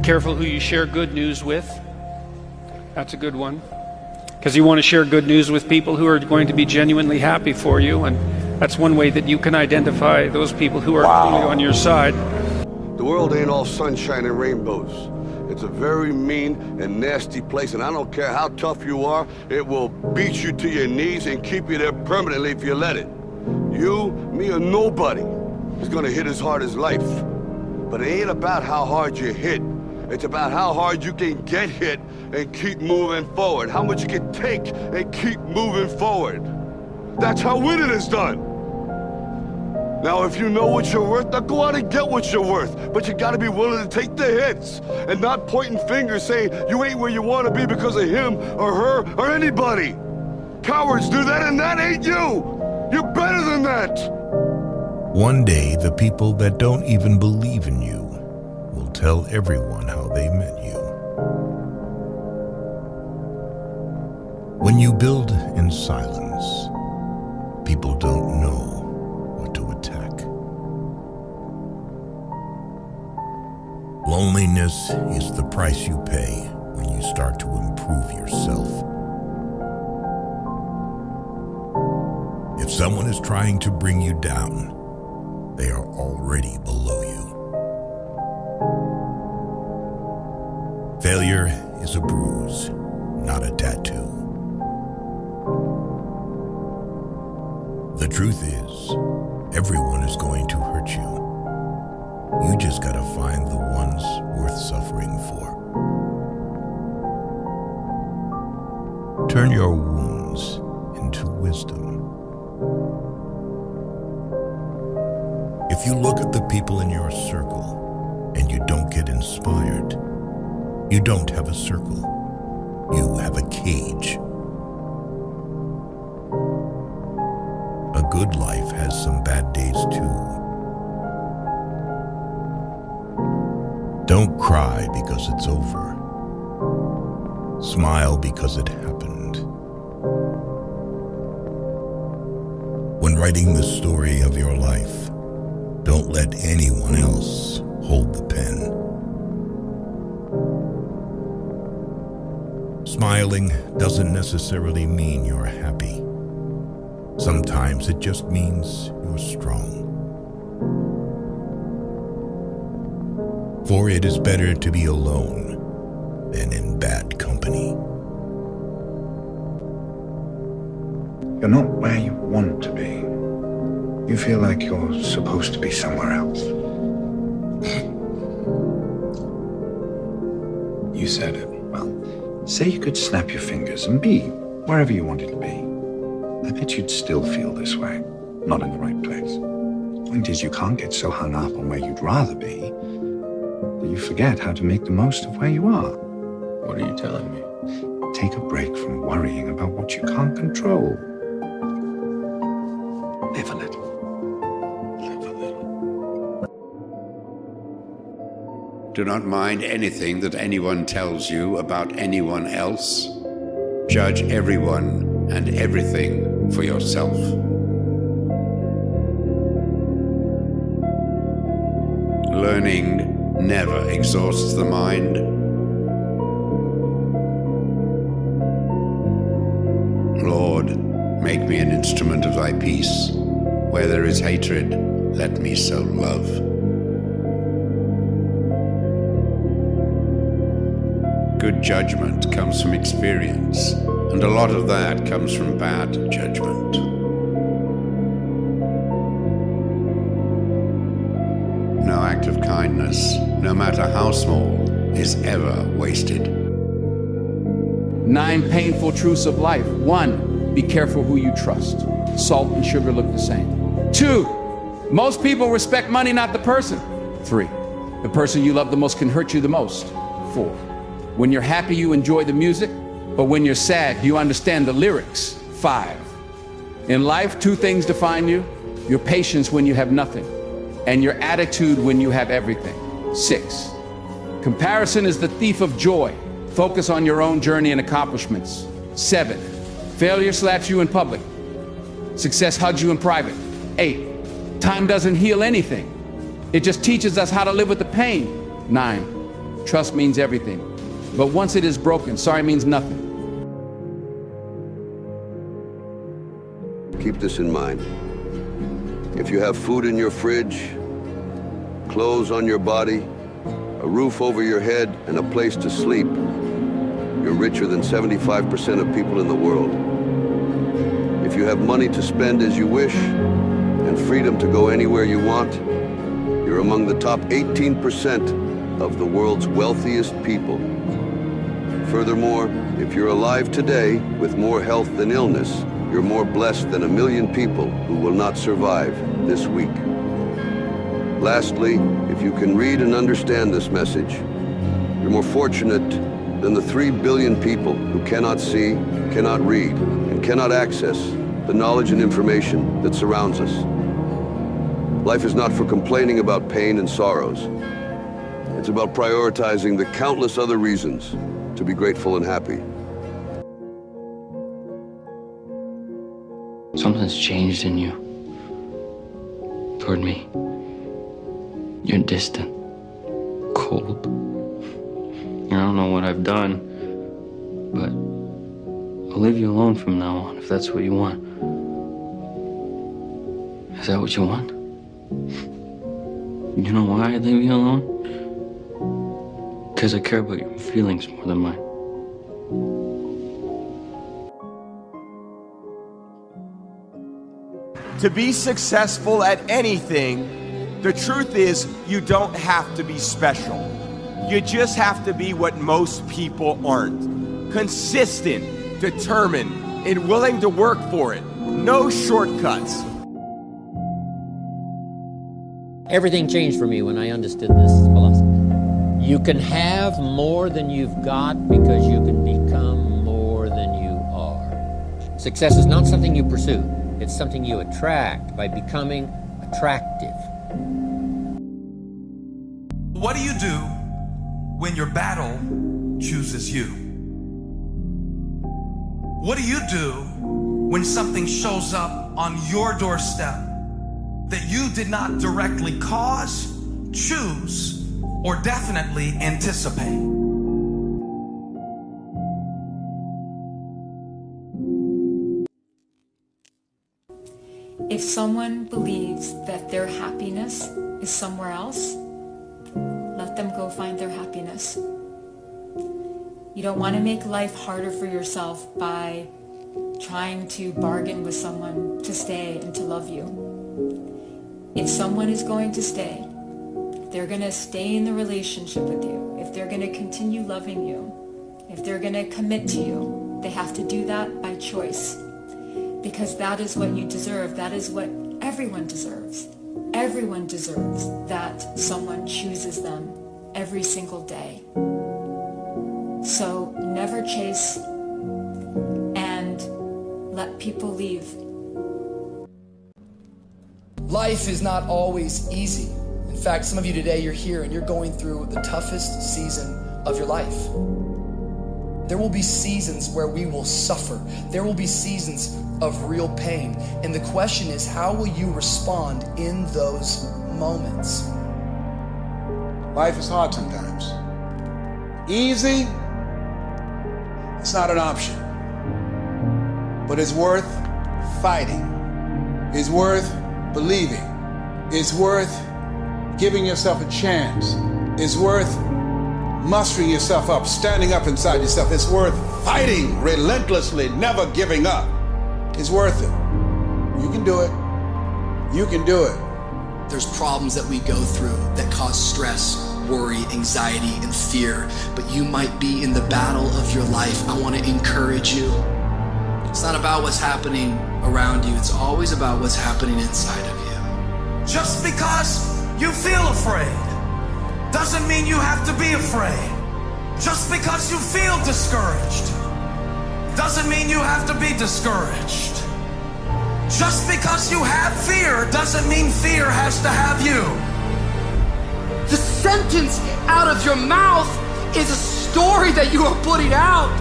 careful who you share good news with. That's a good one. Because you want to share good news with people who are going to be genuinely happy for you, and that's one way that you can identify those people who are truly on your side. The world ain't all sunshine and rainbows. It's a very mean and nasty place, and I don't care how tough you are, it will beat you to your knees and keep you there permanently if you let it. You, me, or nobody is gonna hit as hard as life. But it ain't about how hard you hit. It's about how hard you can get hit and keep moving forward. How much you can take and keep moving forward. That's how winning is done. Now, if you know what you're worth, now go out and get what you're worth. But you gotta be willing to take the hits and not pointing fingers saying you ain't where you wanna be because of him or her or anybody. Cowards do that, and that ain't you. You're better than that. One day, the people that don't even believe in you will tell everyone how they met you. When you build in silence, people don't know what to attack. Loneliness is the price you pay when you start to improve yourself. If someone is trying to bring you down, they are already below you. Failure is a bruise, not a tattoo. The truth is, everyone is going to hurt you. You just gotta find the ones worth suffering for. Turn your wounds into wisdom. If you look at the people in your circle and you don't get inspired, you don't have a circle. You have a cage. A good life has some bad days too. Don't cry because it's over. Smile because it happened. When writing the story of your life, don't let anyone else hold the pen. Smiling doesn't necessarily mean you're happy. Sometimes it just means you're strong. For it is better to be alone than in bad company. You're not where you want to be. You feel like you're supposed to be somewhere else. You said it. Well, say you could snap your fingers and be wherever you wanted to be. I bet you'd still feel this way, not in the right place. The point is, you can't get so hung up on where you'd rather be that you forget how to make the most of where you are. What are you telling me? Take a break from worrying about what you can't control. Live a little. Live a little. Do not mind anything that anyone tells you about anyone else. Judge everyone and everything for yourself. Learning never exhausts the mind. Lord, make me an instrument of thy peace. Where there is hatred, let me sow love. Good judgment comes from experience, and a lot of that comes from bad judgment. No act of kindness, no matter how small, is ever wasted. 9 painful truths of life. 1, be careful who you trust. Salt and sugar look the same. 2, most people respect money, not the person. 3, the person you love the most can hurt you the most. 4, when you're happy, you enjoy the music, but when you're sad, you understand the lyrics. 5, in life, 2 things define you: your patience when you have nothing, and your attitude when you have everything. 6, comparison is the thief of joy. Focus on your own journey and accomplishments. 7, failure slaps you in public. Success hugs you in private. 8, time doesn't heal anything. It just teaches us how to live with the pain. 9, trust means everything. But once it is broken, sorry means nothing. Keep this in mind. If you have food in your fridge, clothes on your body, a roof over your head, and a place to sleep, you're richer than 75% of people in the world. If you have money to spend as you wish and freedom to go anywhere you want, you're among the top 18% of the world's wealthiest people. Furthermore, if you're alive today with more health than illness, you're more blessed than 1 million people who will not survive this week. Lastly, if you can read and understand this message, you're more fortunate than the 3 billion people who cannot see, cannot read, and cannot access the knowledge and information that surrounds us. Life is not for complaining about pain and sorrows. It's about prioritizing the countless other reasons to be grateful and happy. Something's changed in you. Toward me. You're distant. Cold. I don't know what I've done, but I'll leave you alone from now on if that's what you want. Is that what you want? You know why I leave you alone? Because I care about your feelings more than mine. To be successful at anything, the truth is you don't have to be special. You just have to be what most people aren't. Consistent, determined, and willing to work for it. No shortcuts. Everything changed for me when I understood this philosophy. You can have more than you've got because you can become more than you are. Success is not something you pursue. It's something you attract by becoming attractive. What do you do when your battle chooses you? What do you do when something shows up on your doorstep that you did not directly cause, choose, or definitely anticipate? If someone believes that their happiness is somewhere else, let them go find their happiness. You don't want to make life harder for yourself by trying to bargain with someone to stay and to love you. If someone is going to stay, if they're going to stay in the relationship with you, if they're going to continue loving you, if they're going to commit to you, they have to do that by choice. Because that is what you deserve. That is what everyone deserves. Everyone deserves that someone chooses them every single day. So never chase and let people leave. Life is not always easy. In fact, some of you today, you're here and you're going through the toughest season of your life. There will be seasons where we will suffer. There will be seasons of real pain. And the question is, how will you respond in those moments? Life is hard sometimes. Easy, it's not an option. But it's worth fighting. It's worth believing. It's worth giving yourself a chance. It's worth mustering yourself up, standing up inside yourself. It's worth fighting relentlessly, never giving up. It's worth it. You can do it. You can do it. There's problems that we go through that cause stress, worry, anxiety, and fear. But you might be in the battle of your life. I want to encourage you. It's not about what's happening around you. It's always about what's happening inside of you. Just because you feel afraid doesn't mean you have to be afraid. Just because you feel discouraged doesn't mean you have to be discouraged. Just because you have fear doesn't mean fear has to have you. The sentence out of your mouth is a story that you are putting out.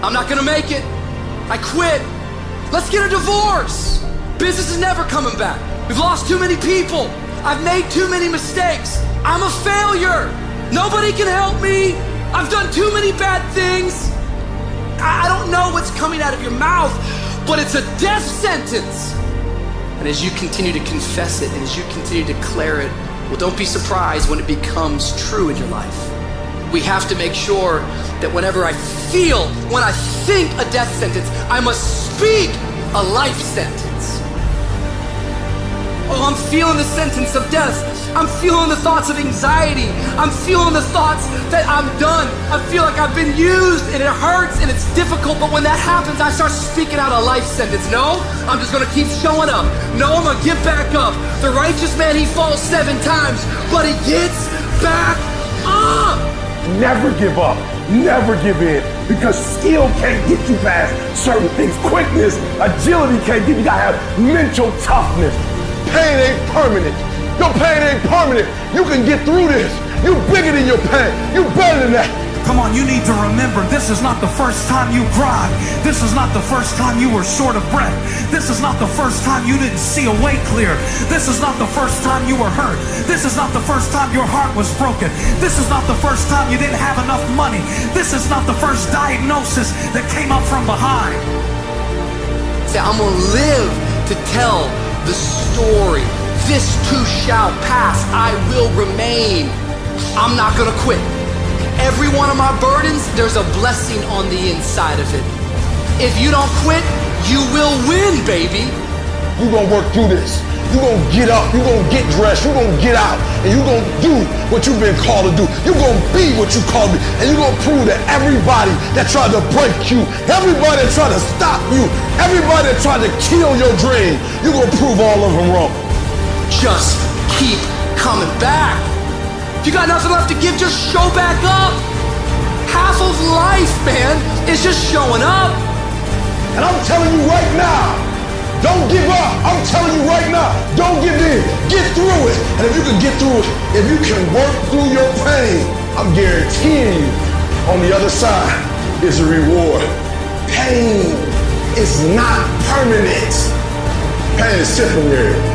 I'm not gonna make it. I quit. Let's get a divorce. Business is never coming back. We've lost too many people. I've made too many mistakes. I'm a failure. Nobody can help me. I've done too many bad things. I don't know what's coming out of your mouth, but it's a death sentence. And as you continue to confess it and as you continue to declare it, well, don't be surprised when it becomes true in your life. We have to make sure that whenever I think a death sentence, I must speak a life sentence. Oh, I'm feeling the sentence of death. I'm feeling the thoughts of anxiety. I'm feeling the thoughts that I'm done. I feel like I've been used and it hurts and it's difficult, but when that happens, I start speaking out a life sentence. No, I'm just gonna keep showing up. No, I'm gonna get back up. The righteous man, he falls 7 times, but he gets back up. Never give up, never give in, because skill can't get you past certain things. Quickness, agility can't get you. You gotta have mental toughness. Pain ain't permanent. Your pain ain't permanent. You can get through this. You bigger than your pain. You better than that. Come on, you need to remember, this is not the first time you cried. This is not the first time you were short of breath. This is not the first time you didn't see a way clear. This is not the first time you were hurt. This is not the first time your heart was broken. This is not the first time you didn't have enough money. This is not the first diagnosis that came up from behind. Say, I'm gonna live to tell the story. This too shall pass. I will remain. I'm not gonna quit. Every one of my burdens, there's a blessing on the inside of it. If you don't quit, you will win, baby. You gonna work through this. You gonna get up. You gonna get dressed. You gonna get out. And you gonna do what you've been called to do. You gonna be what you called to be. And you gonna prove that everybody that tried to break you, everybody that tried to stop you, everybody that tried to kill your dream, you gonna prove all of them wrong. Just keep coming back. If you got nothing left to give, just show back up. Half of life, man, is just showing up. And I'm telling you right now, don't give up. I'm telling you right now, don't give in. Get through it. And if you can get through it, if you can work through your pain, I'm guaranteeing you, on the other side is a reward. Pain is not permanent. Pain is temporary.